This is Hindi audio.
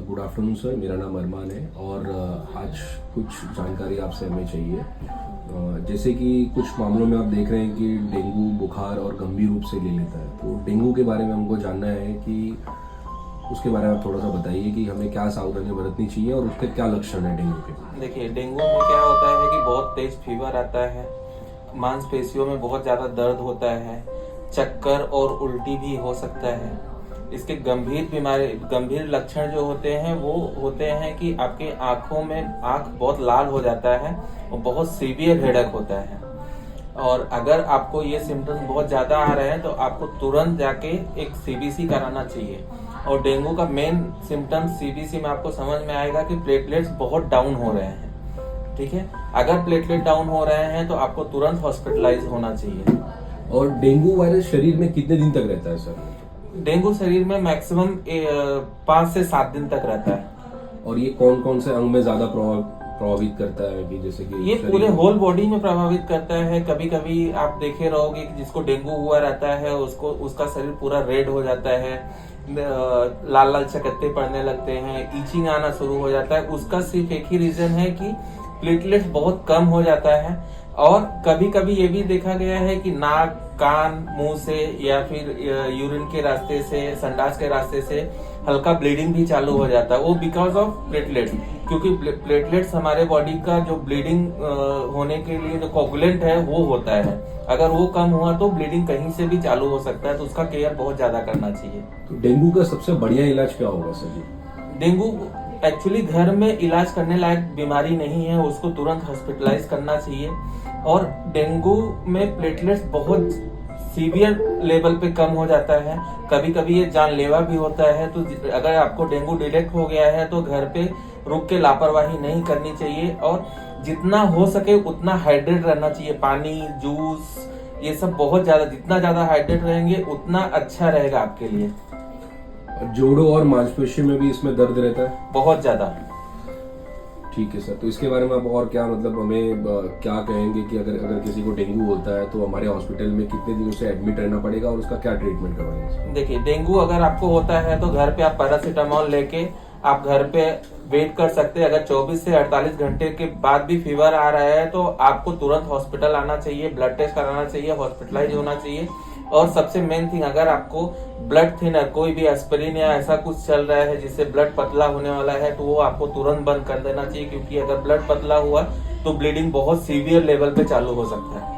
गुड आफ्टरनून सर, मेरा नाम अरमान है और आज कुछ जानकारी आपसे हमें चाहिए। जैसे कि कुछ मामलों में आप देख रहे हैं कि डेंगू बुखार और गंभीर रूप से ले लेता है, तो डेंगू के बारे में हमको जानना है कि उसके बारे में आप थोड़ा सा बताइए कि हमें क्या सावधानी बरतनी चाहिए और उसके क्या लक्षण है डेंगू के। देखिए, डेंगू में क्या होता है कि बहुत तेज फीवर आता है, मांसपेशियों में बहुत ज़्यादा दर्द होता है, चक्कर और उल्टी भी हो सकता है। इसके गंभीर लक्षण जो होते हैं वो होते हैं कि आपके आँखों में आँख बहुत लाल हो जाता है और बहुत सीवियर हेडेक होता है। और अगर आपको ये सिम्टम्स बहुत ज़्यादा आ रहे हैं तो आपको तुरंत जाके एक सीबीसी कराना चाहिए। और डेंगू का मेन सिम्टम्स सीबीसी में आपको समझ में आएगा कि प्लेटलेट्स बहुत डाउन हो रहे हैं। ठीक है, अगर प्लेटलेट डाउन हो रहे हैं तो आपको तुरंत हॉस्पिटलाइज होना चाहिए। और डेंगू वायरस शरीर में कितने दिन तक रहता है सर? डेंगू शरीर में मैक्सिमम 5 से 7 दिन तक रहता है। और ये कौन कौन से अंग में ज्यादा प्रभावित करता है? कि जैसे कि ये पूरे होल बॉडी में प्रभावित करता है। कभी कभी आप देखे रहोगे कि जिसको डेंगू हुआ रहता है उसका शरीर पूरा रेड हो जाता है, लाल लाल चकत्ते पड़ने लगते हैं, ईचिंग आना शुरू हो जाता है। उसका सिर्फ एक ही रीजन है कि प्लेटलेट्स बहुत कम हो जाता है। और कभी कभी ये भी देखा गया है कि नाक, कान, मुंह से या फिर यूरिन के रास्ते से, संडास के रास्ते से हल्का ब्लीडिंग भी चालू हो जाता है। वो बिकॉज ऑफ प्लेटलेट्स, क्योंकि प्लेटलेट्स हमारे बॉडी का जो ब्लीडिंग होने के लिए जो कोगुलेंट है वो होता है। अगर वो कम हुआ तो ब्लीडिंग कहीं से भी चालू हो सकता है, तो उसका केयर बहुत ज्यादा करना चाहिए। तो डेंगू का सबसे बढ़िया इलाज क्या होगा सर जी? डेंगू एक्चुअली घर में इलाज करने लायक बीमारी नहीं है, उसको तुरंत हॉस्पिटलाइज करना चाहिए। और डेंगू में प्लेटलेट्स बहुत सीवियर लेवल पे कम हो जाता है, कभी कभी ये जानलेवा भी होता है। तो अगर आपको डेंगू डिटेक्ट हो गया है तो घर पे रुक के लापरवाही नहीं करनी चाहिए और जितना हो सके उतना हाइड्रेट रहना चाहिए। पानी, जूस, ये सब बहुत ज्यादा, जितना ज्यादा हाइड्रेट रहेंगे उतना अच्छा रहेगा आपके लिए। जोड़ों और मांसपेशियों में भी इसमें दर्द रहता है? बहुत ज्यादा। ठीक है सर, तो इसके बारे में आप और क्या मतलब हमें क्या कहेंगे कि अगर किसी को डेंगू होता है तो हमारे हॉस्पिटल में कितने दिन उसे एडमिट रहना पड़ेगा और उसका क्या ट्रीटमेंट करवाएंगे? देखिए, डेंगू अगर आपको होता है तो घर पे आप पैरासीटामोल लेके आप घर पे वेट कर सकते हैं। अगर 24 से 48 घंटे के बाद भी फीवर आ रहा है तो आपको तुरंत हॉस्पिटल आना चाहिए, ब्लड टेस्ट कराना चाहिए, हॉस्पिटलाइज होना चाहिए। और सबसे मेन थिंग, अगर आपको ब्लड थिनर, कोई भी एस्पिरिन या ऐसा कुछ चल रहा है जिससे ब्लड पतला होने वाला है, तो वो आपको तुरंत बंद कर देना चाहिए, क्योंकि अगर ब्लड पतला हुआ तो ब्लीडिंग बहुत सीवियर लेवल पे चालू हो सकता है।